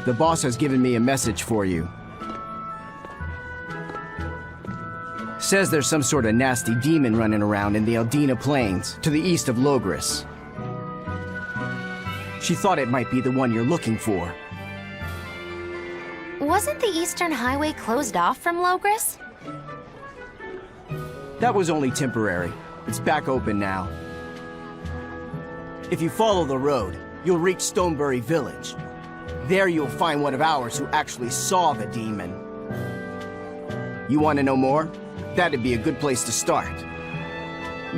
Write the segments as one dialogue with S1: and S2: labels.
S1: The boss has given me a message for you. Says there's some sort of nasty demon running around in the Eldina Plains, to the east of Logris. She thought it might be the one you're looking for.
S2: Wasn't the Eastern Highway closed off from Logris?
S1: That was only temporary. It's back open now. If you follow the road, you'll reach STONEBURY village. There you'll find one of ours who actually saw the demon. You want to know more? That'd be a good place to start.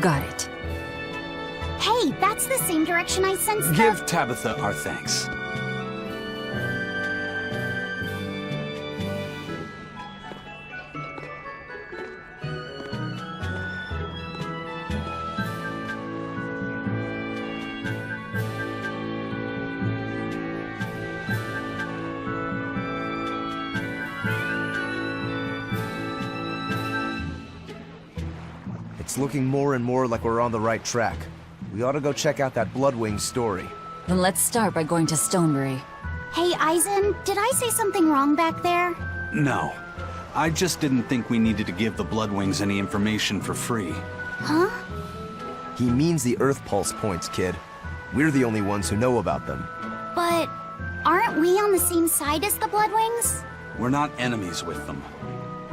S3: Got it.
S4: Hey, that's the same direction I sensed.
S5: Give Tabitha our thanks.
S6: It's looking more and more like we're on the right track. We ought to go check out that Bloodwing story.
S3: Then let's start by going to STONEBURY.
S4: Hey, Eisen, did I say something wrong back there?
S5: No. I just didn't think we needed to give the Bloodwings any information for free.
S4: Huh?
S6: He means the Earth Pulse points, kid. We're the only ones who know about them.
S4: But aren't we on the same side as the Bloodwings?
S5: We're not enemies with them.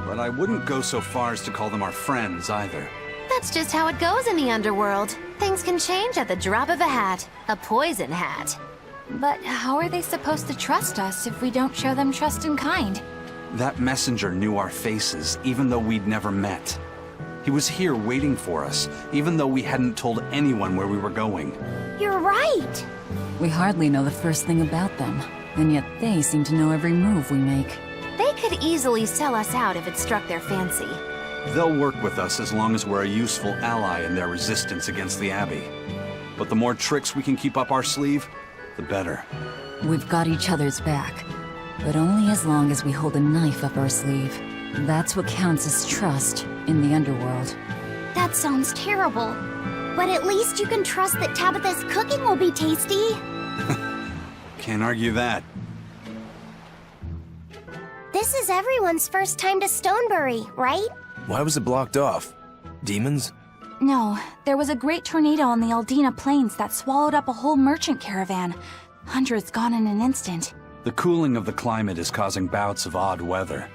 S5: But I wouldn't go so far as to call them our friends either.
S2: That's just how it goes in the underworld. Things can change at the drop of a hat. A poison hat.
S7: But how are they supposed to trust us if we don't show them trust in kind?
S5: That messenger knew our faces, even though we'd never met. He was here waiting for us, even though we hadn't told anyone where we were going.
S4: You're right!
S3: We hardly know the first thing about them, and yet they seem to know every move we make.
S2: They could easily sell us out if it struck their fancy.
S5: They'll work with us as long as we're a useful ally in their resistance against the Abbey. But the more tricks we can keep up our sleeve, the better.
S3: We've got each other's back, but only as long as we hold a knife up our sleeve. That's what counts as trust in the underworld.
S4: That sounds terrible. But at least you can trust that Tabitha's cooking will be tasty.
S5: Can't argue that.
S4: This is everyone's first time to STONEBURY, right?
S6: Why was it blocked off? Demons?
S7: No, there was a great tornado on the Eldina Plains that swallowed up a whole merchant caravan. Hundreds gone in an instant.
S5: The cooling of the climate is causing bouts of odd weather.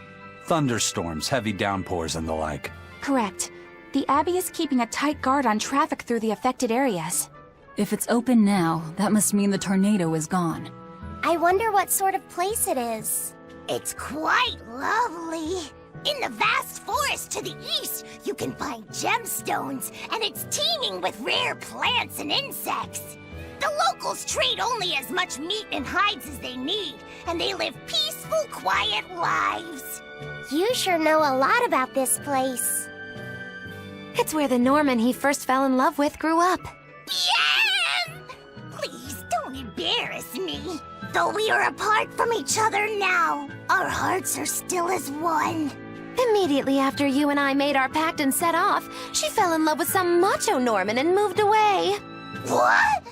S5: Thunderstorms, heavy downpours, and the like.
S7: Correct. The Abbey is keeping a tight guard on traffic through the affected areas.
S3: If it's open now, that must mean the tornado is gone.
S4: I wonder what sort of place it is. It's quite lovely. In the vast forest to the east, you can find gemstones, and it's teeming with rare plants and insects. The locals trade only as much meat and hides as they need, and they live peaceful, quiet lives. You sure know a lot about this place.
S2: It's where the Norman he first fell in love with grew up.
S4: Yeah! Please don't embarrass me. Though we are apart from each other now, our hearts are still as one.
S2: Immediately after you and I made our pact and set off, she fell in love with some macho Norman and moved away.
S4: What?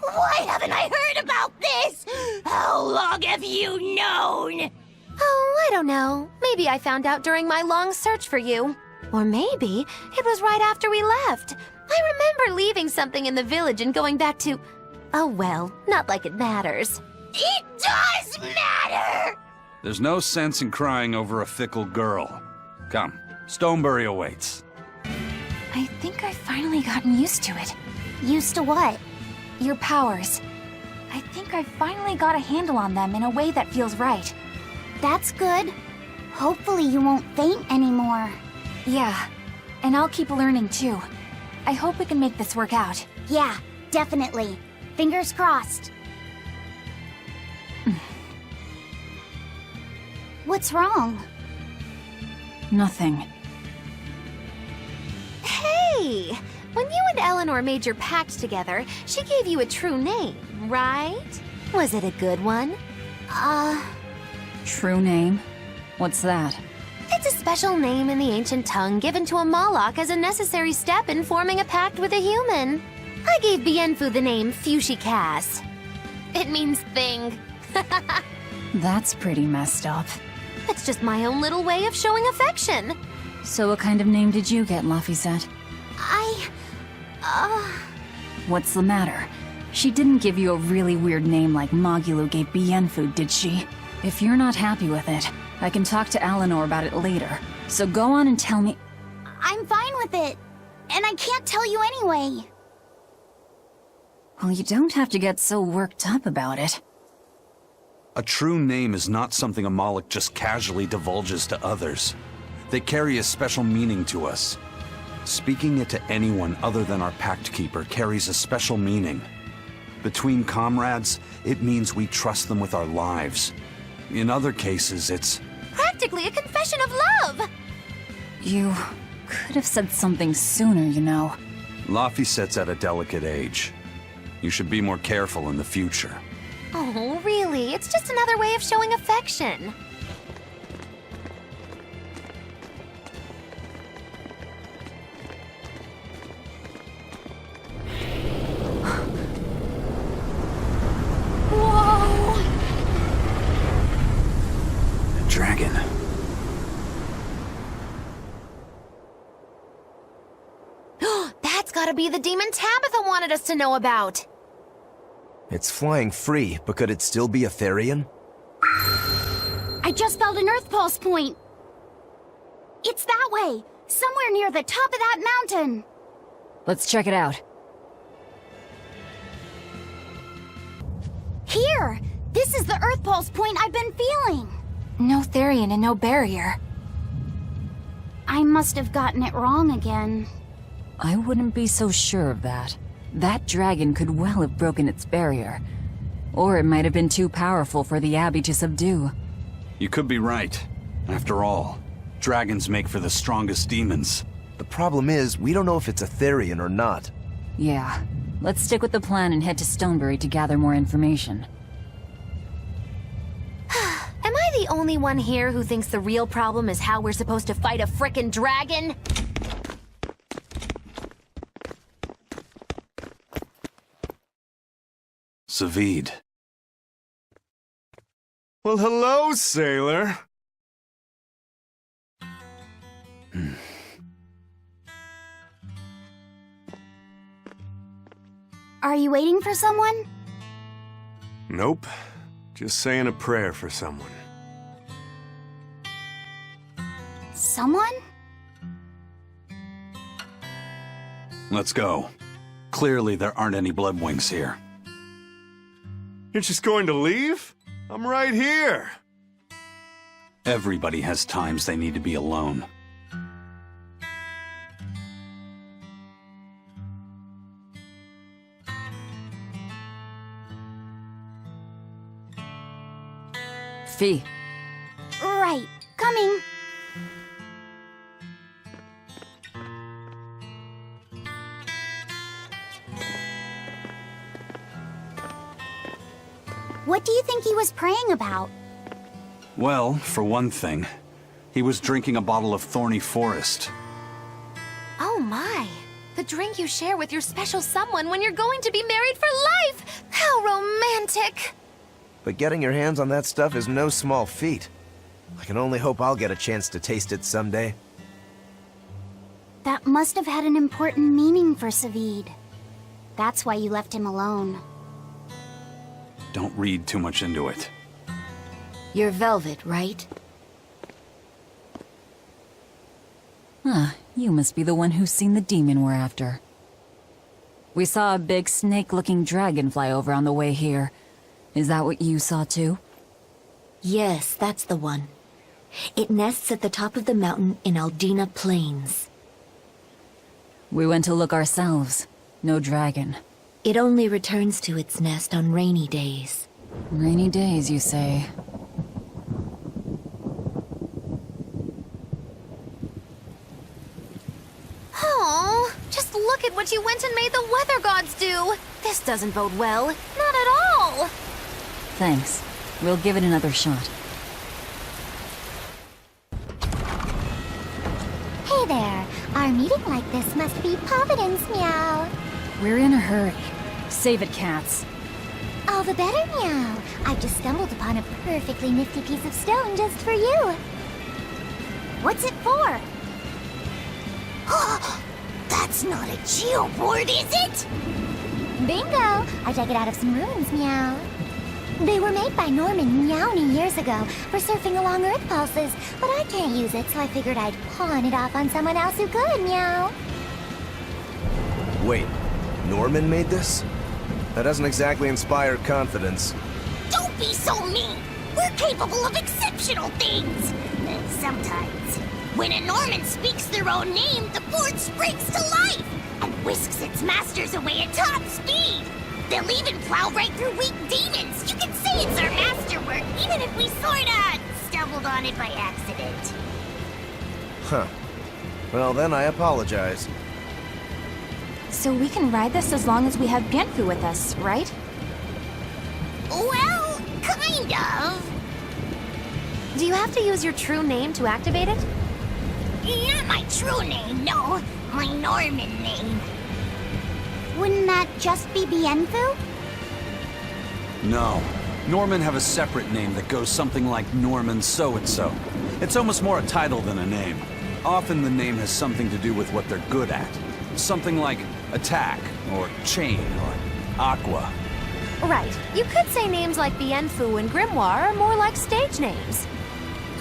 S4: Why haven't I heard about this? How long have you known?
S2: Oh, I don't know. Maybe I found out during my long search for you. Or maybe it was right after we left. I remember leaving something in the village and going back to... Oh well, not like it matters.
S4: It does matter!
S5: There's no sense in crying over a fickle girl. Come, STONEBURY awaits.
S7: I think I've finally gotten used to it.
S4: Used to what?
S7: Your powers. I think I've finally got a handle on them in a way that feels right.
S4: That's good. Hopefully you won't faint anymore.
S7: Yeah, and I'll keep learning too. I hope we can make this work out.
S4: Yeah, definitely. Fingers crossed. What's wrong?
S3: Nothing.
S2: Hey! When you and Eleanor made your pact together, she gave you a true name, right? Was it a good one?
S3: True name? What's that?
S2: It's a special name in the ancient tongue given to a Moloch as a necessary step in forming a pact with a human. I gave Bienfu the name Fushicast. It means thing.
S3: That's pretty messed up.
S2: It's just my own little way of showing affection.
S3: So what kind of name did you get, Laphicet? What's the matter? She didn't give you a really weird name like Magulu gave Bienfu, did she? If you're not happy with it, I can talk to Eleanor about it later. So go on and tell me...
S4: I'm fine with it. And I can't tell you anyway.
S3: Well, you don't have to get so worked up about it.
S5: A true name is not something a Moloch just casually divulges to others. They carry a special meaning to us. Speaking it to anyone other than our Pact Keeper carries a special meaning. Between comrades, it means we trust them with our lives. In other cases, it's...
S2: Practically a confession of love!
S3: You could have said something sooner, you know.
S5: Laphicet's at a delicate age. You should be more careful in the future.
S2: Oh, really? It's just another way of showing affection. Whoa!
S5: A dragon.
S2: That's gotta be the demon Tabitha wanted us to know about.
S6: It's flying free, but could it still be a Therian?
S4: I just felt an Earth Pulse point. It's that way, somewhere near the top of that mountain.
S3: Let's check it out.
S4: Here! This is the Earth Pulse point I've been feeling.
S7: No Therian and no barrier.
S4: I must have gotten it wrong again.
S3: I wouldn't be so sure of that. That dragon could well have broken its barrier. Or it might have been too powerful for the Abbey to subdue.
S5: You could be right. After all, dragons make for the strongest demons.
S6: The problem is, we don't know if it's a Therian or not.
S3: Yeah. Let's stick with the plan and head to Stonebury to gather more information.
S2: Am I the only one here who thinks the real problem is how we're supposed to fight a frickin' dragon?
S5: Savid.
S8: Well, hello, sailor.
S4: Are you waiting for someone?
S8: Nope. Just saying a prayer for someone.
S4: Someone?
S5: Let's go. Clearly there aren't any Bloodwings here.
S8: You're just going to leave? I'm right here.
S5: Everybody has times they need to be alone.
S3: Fee.
S4: Right. Coming. What do you think he was praying about?
S5: Well, for one thing, he was drinking a bottle of Thorny Forest.
S2: Oh my. The drink you share with your special someone when you're going to be married for life! How romantic!
S6: But getting your hands on that stuff is no small feat. I can only hope I'll get a chance to taste it someday.
S4: That must have had an important meaning for Savid. That's why you left him alone.
S5: Don't read too much into it.
S2: You're Velvet, right?
S3: Huh, you must be the one who's seen the demon we're after. We saw a big snake-looking dragon fly over on the way here. Is that what you saw too?
S9: Yes, that's the one. It nests at the top of the mountain in Aldina Plains.
S3: We went to look ourselves. No dragon.
S9: It only returns to its nest on rainy days.
S3: Rainy days, you say?
S2: Oh, just look at what you went and made the weather gods do! This doesn't bode well. Not at all!
S3: Thanks. We'll give it another shot.
S4: Hey there. Our meeting like this must be Providence, meow.
S3: We're in a hurry. Save it, cats.
S4: All the better, Meow. I've just stumbled upon a perfectly nifty piece of stone just for you. What's it for? That's not a geoboard, is it? Bingo! I dug it out of some ruins, Meow. They were made by Norman Meowny years ago for surfing along Earth pulses, but I can't use it, so I figured I'd pawn it off on someone else who could, Meow.
S6: Wait, Norman made this? That doesn't exactly inspire confidence.
S4: Don't be so mean! We're capable of exceptional things! Sometimes. When a Norman speaks their own name, the board springs to life and whisks its masters away at top speed. They'll even plow right through weak demons. You can say it's our masterwork, even if we sorta stumbled on it by accident.
S6: Huh. Well, then I apologize.
S7: So we can ride this as long as we have Bienfu with us, right?
S4: Well, kind of.
S2: Do you have to use your true name to activate it?
S4: Not my true name, no. My Norman name. Wouldn't that just be Bienfu?
S5: No. Norman have a separate name that goes something like Norman so-and-so. It's almost more a title than a name. Often the name has something to do with what they're good at. Something like attack, or chain, or aqua.
S2: Right. You could say names like Bienfu and Grimoire are more like stage names.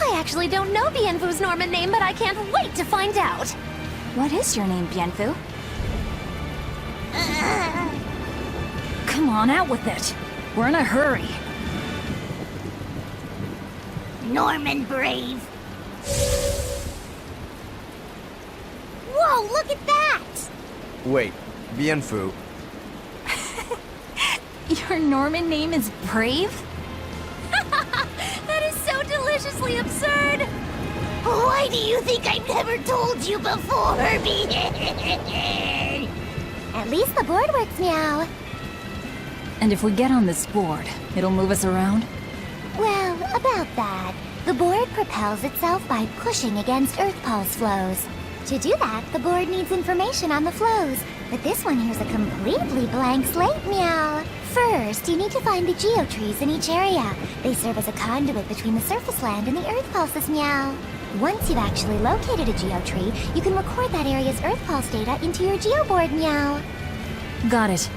S2: I actually don't know Bienfu's Norman name, but I can't wait to find out.
S7: What is your name, Bienfu?
S3: Come on, out with it. We're in a hurry.
S4: Norman Brave. Whoa, look at that!
S6: Wait, Bienfu.
S7: Your Norman name is Brave?
S2: That is so deliciously absurd!
S4: Why do you think I've never told you before, At least the board works, Meow.
S3: And if we get on this board, it'll move us around?
S4: Well, about that. The board propels itself by pushing against Earth pulse flows. To do that, the board needs information on the flows. But this one here's a completely blank slate, Meow. First, you need to find the geotrees in each area. They serve as a conduit between the surface land and the Earth pulses, Meow. Once you've actually located a geotree, you can record that area's Earth pulse data into your geoboard, Meow.
S3: Got it.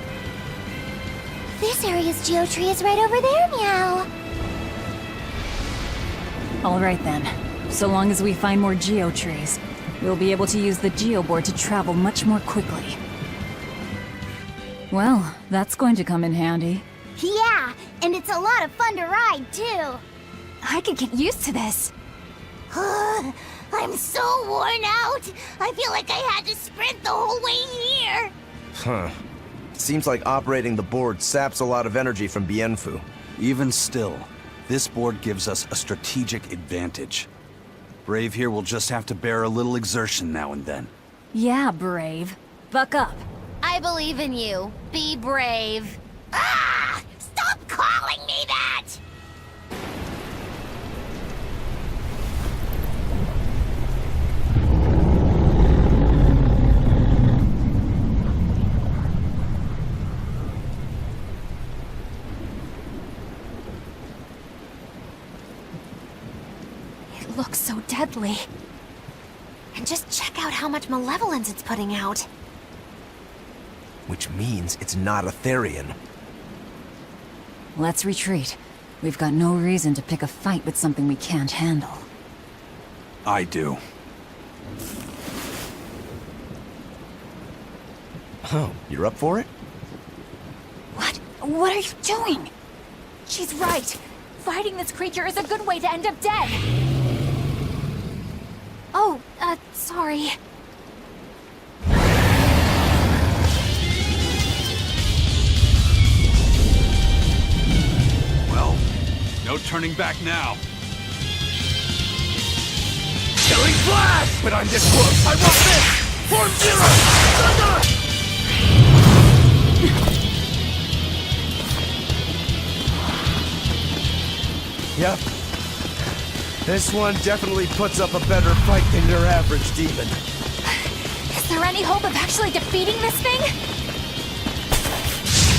S4: This area's geotree is right over there, Meow.
S3: All right then. So long as we find more geotrees, we'll be able to use the geoboard to travel much more quickly. Well, that's going to come in handy.
S4: Yeah, and it's a lot of fun to ride, too.
S7: I could get used to this.
S4: I'm so worn out. I feel like I had to sprint the whole way here.
S6: Huh. Seems like operating the board saps a lot of energy from Bienfu.
S5: Even still, this board gives us a strategic advantage. Brave here will just have to bear a little exertion now and then.
S3: Yeah, Brave. Buck up.
S2: I believe in you. Be brave.
S4: Ah! Stop calling me that!
S2: It looks so deadly. And just check out how much malevolence it's putting out.
S6: Which means it's not a Therian.
S3: Let's retreat. We've got no reason to pick a fight with something we can't handle.
S5: I do.
S6: Oh, you're up for it?
S7: What? What are you doing? She's right. Fighting this creature is a good way to end up dead.
S2: Oh, sorry.
S5: Well, no turning back now.
S8: Killing flash! But I'm this close. I want this! Form zero! Thunder!
S6: Yep. This one definitely puts up a better fight than your average demon.
S7: Is there any hope of actually defeating this thing?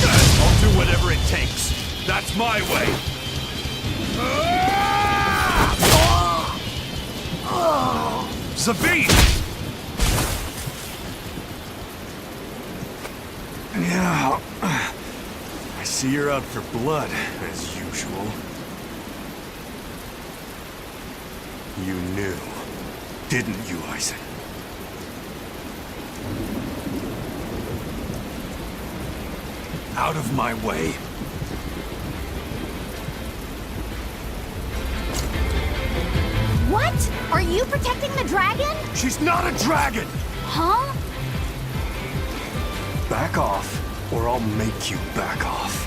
S5: I'll do whatever it takes. That's my way. Zavid! Yeah. I see you're out for blood, as usual. You knew, didn't you, Isaac? Out of my way.
S4: What? Are you protecting the dragon?
S5: She's not a dragon!
S4: Huh?
S5: Back off, or I'll make you back off.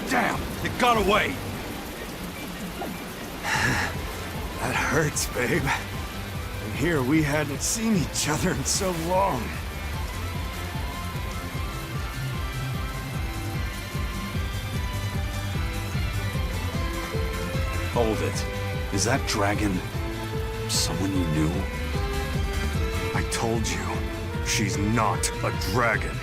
S5: Damn, it got away! That hurts, babe. And here we hadn't seen each other in so long. Hold it. Is that dragon someone you knew? I told you, she's not a dragon.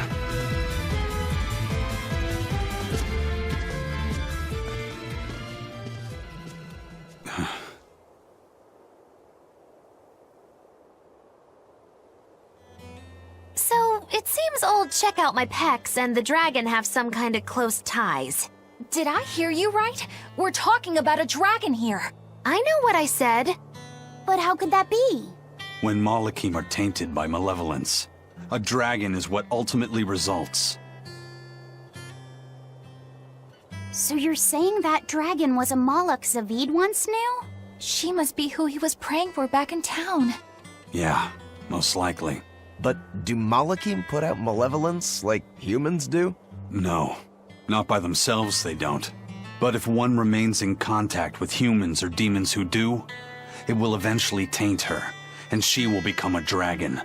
S2: So, it seems old Check Out My Pecs and the dragon have some kind of close ties.
S7: Did I hear you right? We're talking about a dragon here.
S2: I know what I said.
S4: But how could that be?
S5: When Malachim are tainted by malevolence, a dragon is what ultimately results.
S4: So you're saying that dragon was a Moloch Zavid once knew?
S7: She must be who he was praying for back in town.
S5: Yeah, most likely.
S6: But do Malachim put out malevolence like humans do?
S5: No, not by themselves they don't. But if one remains in contact with humans or demons who do, it will eventually taint her, and she will become a dragon.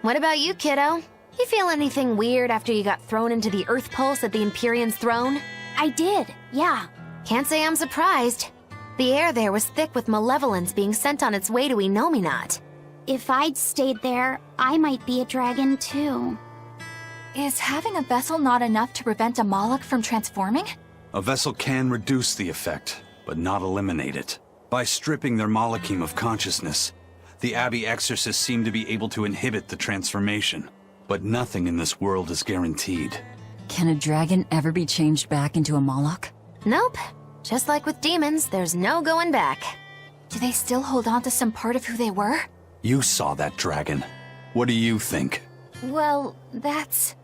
S2: What about you, kiddo? You feel anything weird after you got thrown into the Earth Pulse at the Empyrean's throne?
S4: I did, yeah.
S2: Can't say I'm surprised. The air there was thick with malevolence being sent on its way to Enominat.
S4: If I'd stayed there, I might be a dragon too.
S7: Is having a vessel not enough to prevent a Moloch from transforming?
S5: A vessel can reduce the effect, but not eliminate it. By stripping their Malachim of consciousness, the Abbey exorcists seem to be able to inhibit the transformation. But nothing in this world is guaranteed.
S3: Can a dragon ever be changed back into a Moloch?
S2: Nope. Just like with demons, there's no going back.
S7: Do they still hold on to some part of who they were?
S5: You saw that dragon. What do you think?
S7: Well, that's...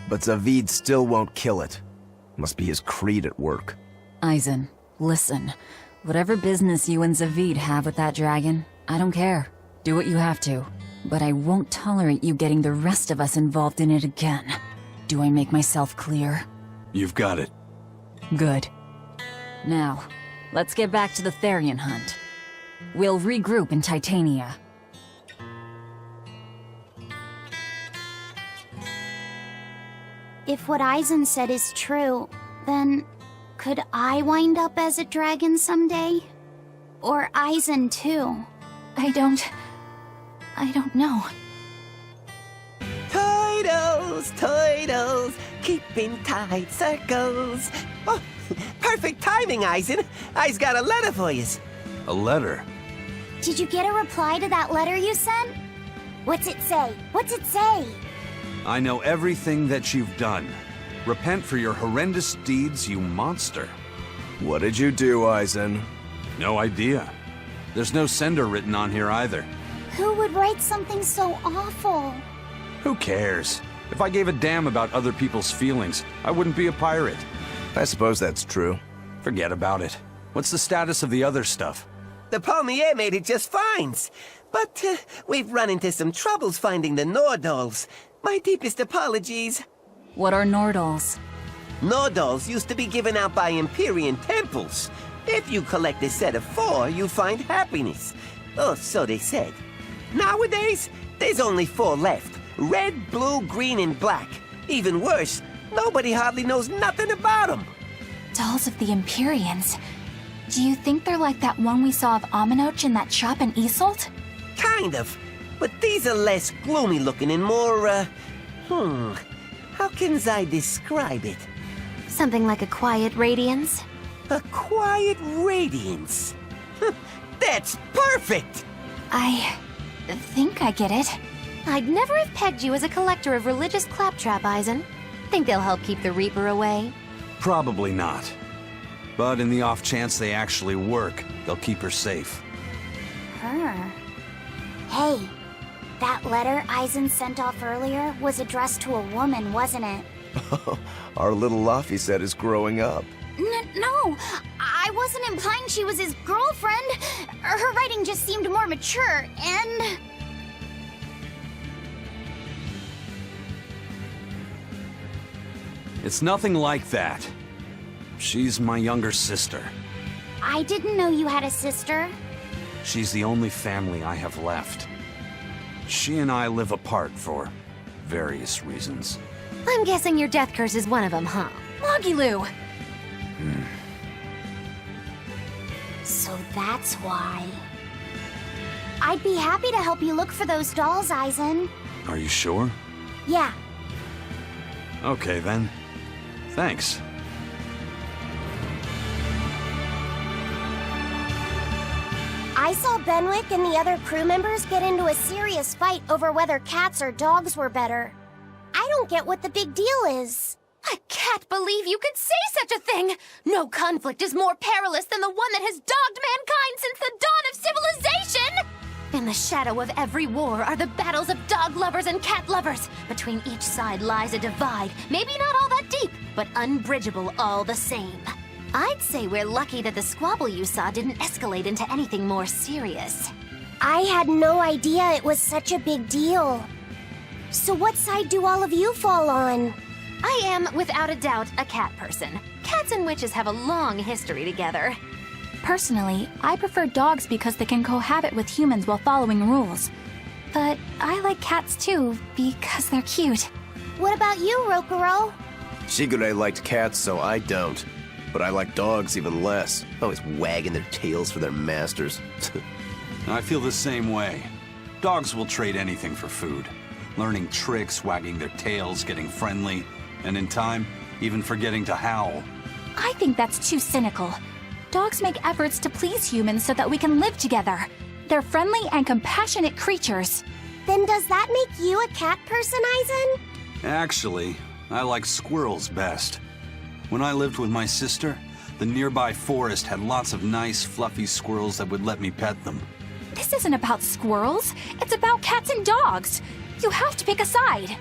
S6: But Zavid still won't kill it. Must be his creed at work.
S3: Eisen, listen. Whatever business you and Zavid have with that dragon, I don't care. Do what you have to. But I won't tolerate you getting the rest of us involved in it again. Do I make myself clear?
S5: You've got it.
S3: Good. Now, let's get back to the Therian hunt. We'll regroup in Titania.
S4: If what Eisen said is true, then could I wind up as a dragon someday? Or Eisen too?
S7: I don't know.
S10: Toidles, keeping tight circles. Oh, perfect timing, Eisen. I's got a letter for yous.
S5: A letter?
S4: Did you get a reply to that letter you sent? What's it say? What's it say?
S5: I know everything that you've done. Repent for your horrendous deeds, you monster.
S6: What did you do, Eisen?
S5: No idea. There's no sender written on here either.
S4: Who would write something so awful?
S5: Who cares? If I gave a damn about other people's feelings, I wouldn't be a pirate.
S6: I suppose that's true.
S5: Forget about it. What's the status of the other stuff?
S10: The Palmier made it just fine. But we've run into some troubles finding the Nordals. My deepest apologies.
S3: What are Nordals?
S10: Nordals used to be given out by Empyrean temples. If you collect a set of 4, you find happiness. Oh, so they said. Nowadays, there's only 4 left. Red, blue, green, and black. Even worse, nobody hardly knows nothing about them.
S7: Dolls of the Empyreans. Do you think they're like that one we saw of Aminoch in that shop in Isolt?
S10: Kind of. But these are less gloomy looking and more, how can I describe it?
S2: Something like a quiet radiance?
S10: A quiet radiance. That's perfect!
S7: I think I get it.
S2: I'd never have pegged you as a collector of religious claptrap, Eisen. Think they'll help keep the Reaper away?
S5: Probably not. But in the off chance they actually work, they'll keep her safe.
S4: Her. Hey, that letter Eisen sent off earlier was addressed to a woman, wasn't it?
S6: Our little Luffy set is growing up.
S4: No, I wasn't implying she was his girlfriend. Her writing just seemed more mature, and...
S5: It's nothing like that. She's my younger sister.
S4: I didn't know you had a sister.
S5: She's the only family I have left. She and I live apart for various reasons.
S2: I'm guessing your death curse is one of them, huh?
S7: Magilu!
S4: So that's why. I'd be happy to help you look for those dolls, Eisen.
S5: Are you sure?
S4: Yeah.
S5: Okay then. Thanks.
S4: I saw Benwick and the other crew members get into a serious fight over whether cats or dogs were better. I don't get what the big deal is.
S2: I can't believe you could say such a thing! No conflict is more perilous than the one that has dogged mankind since the dawn of civilization! In the shadow of every war are the battles of dog lovers and cat lovers. Between each side lies a divide, maybe not all that deep, but unbridgeable all the same. I'd say we're lucky that the squabble you saw didn't escalate into anything more serious.
S4: I had no idea it was such a big deal. So what side do all of you fall on?
S2: I am, without a doubt, a cat person. Cats and witches have a long history together.
S7: Personally, I prefer dogs because they can cohabit with humans while following rules. But I like cats too, because they're cute.
S4: What about you, Rokuro?
S11: Shigure liked cats, so I don't. But I like dogs even less. Always wagging their tails for their masters.
S5: I feel the same way. Dogs will trade anything for food. Learning tricks, wagging their tails, getting friendly, and in time, even forgetting to howl.
S7: I think that's too cynical. Dogs make efforts to please humans so that we can live together. They're friendly and compassionate creatures.
S4: Then does that make you a cat person, Eisen?
S5: Actually, I like squirrels best. When I lived with my sister, the nearby forest had lots of nice, fluffy squirrels that would let me pet them.
S7: This isn't about squirrels. It's about cats and dogs. You have to pick a side.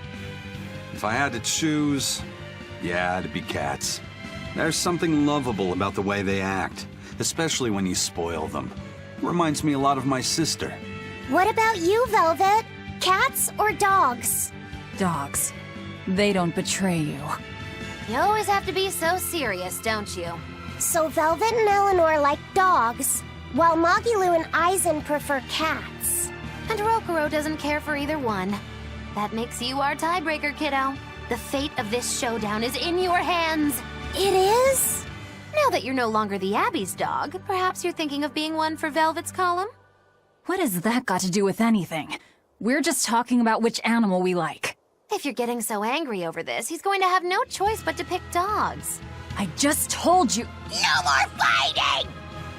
S5: If I had to choose, yeah, it'd be cats. There's something lovable about the way they act, especially when you spoil them. Reminds me a lot of my sister.
S4: What about you, Velvet? Cats or dogs?
S3: Dogs. They don't betray you.
S2: You always have to be so serious, don't you?
S4: So Velvet and Eleanor like dogs, while Magilu and Eisen prefer cats.
S2: And Rokuro doesn't care for either one. That makes you our tiebreaker, kiddo. The fate of this showdown is in your hands.
S4: It is?
S2: Now that you're no longer the Abbey's dog, perhaps you're thinking of being one for Velvet's column?
S3: What has that got to do with anything? We're just talking about which animal we like.
S2: If you're getting so angry over this, he's going to have no choice but to pick dogs.
S3: I just told you.
S4: No more fighting!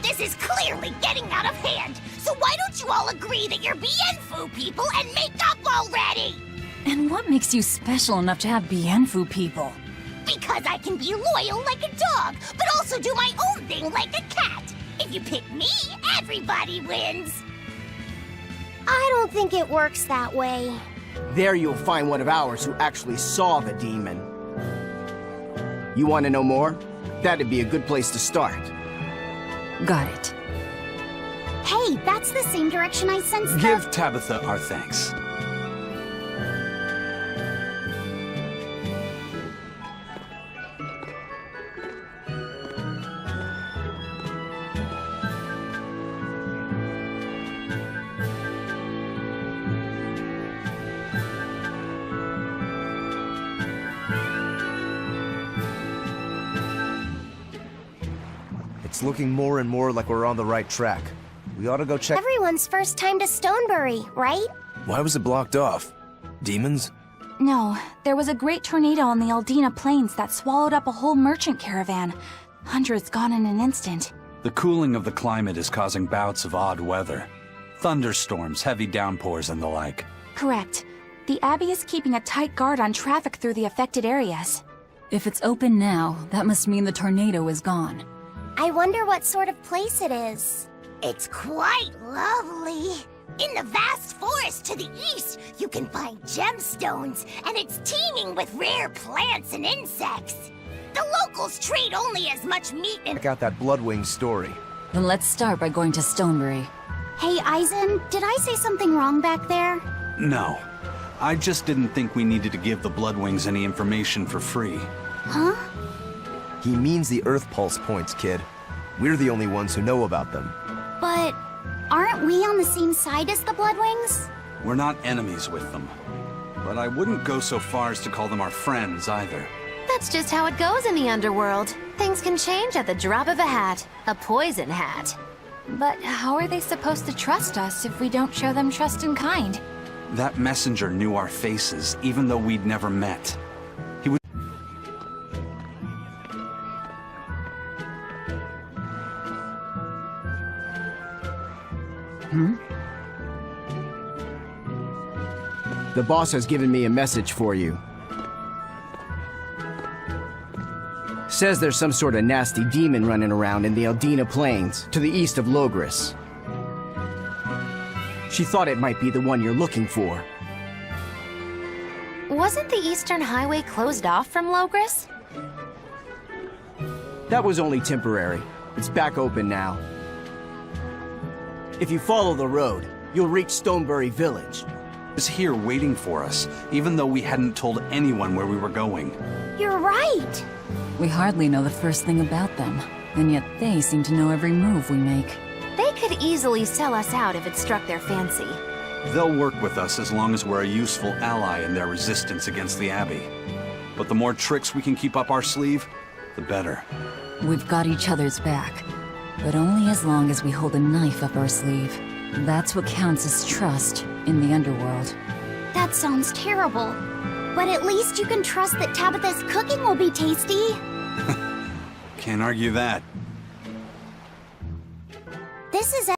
S4: This is clearly getting out of hand, so why don't you all agree that you're Bienfu people and make up already?
S3: And what makes you special enough to have Bienfu people?
S4: Because I can be loyal like a dog, but also do my own thing like a cat. If you pick me, everybody wins. I don't think it works that way.
S1: There you'll find one of ours who actually saw the demon. You want to know more? That'd be a good place to start.
S3: Got it.
S4: Hey, that's the same direction I sensed.
S5: Give Tabitha our thanks.
S6: It's looking more and more like we're on the right track. We ought to go check.
S4: Everyone's first time to Stonebury, right?
S11: Why was it blocked off? Demons?
S7: No, there was a great tornado on the Aldina Plains that swallowed up a whole merchant caravan. Hundreds gone in an instant.
S5: The cooling of the climate is causing bouts of odd weather. Thunderstorms, heavy downpours, and the like.
S7: Correct. The Abbey is keeping a tight guard on traffic through the affected areas.
S3: If it's open now, that must mean the tornado is gone.
S4: I wonder what sort of place it is.
S12: It's quite lovely. In the vast forest to the east, you can find gemstones, and it's teeming with rare plants and insects. The locals trade only as much meat and—
S6: Check out that Bloodwing story.
S3: Then let's start by going to Stonebury.
S7: Hey, Eisen, did I say something wrong back there?
S5: No. I just didn't think we needed to give the Bloodwings any information for free.
S7: Huh?
S6: He means the Earth Pulse points, kid. We're the only ones who know about them.
S7: But aren't we on the same side as the Bloodwings?
S5: We're not enemies with them. But I wouldn't go so far as to call them our friends either.
S2: That's just how it goes in the underworld. Things can change at the drop of a hat. A poison hat.
S7: But how are they supposed to trust us if we don't show them trust in kind?
S5: That messenger knew our faces, even though we'd never met. He would—
S1: The boss has given me a message for you. Says there's some sort of nasty demon running around in the Aldina Plains, to the east of Logris. She thought it might be the one you're looking for.
S2: Wasn't the Eastern Highway closed off from Logris?
S1: That was only temporary. It's back open now. If you follow the road, you'll reach Stonebury Village.
S5: Was here waiting for us, even though we hadn't told anyone where we were going.
S7: You're right!
S3: We hardly know the first thing about them, and yet they seem to know every move we make.
S2: They could easily sell us out if it struck their fancy.
S5: They'll work with us as long as we're a useful ally in their resistance against the Abbey. But the more tricks we can keep up our sleeve, the better.
S3: We've got each other's back, but only as long as we hold a knife up our sleeve. That's what counts as trust in the underworld.
S7: That sounds terrible. But at least you can trust that Tabitha's cooking will be tasty.
S5: Can't argue that.
S4: This is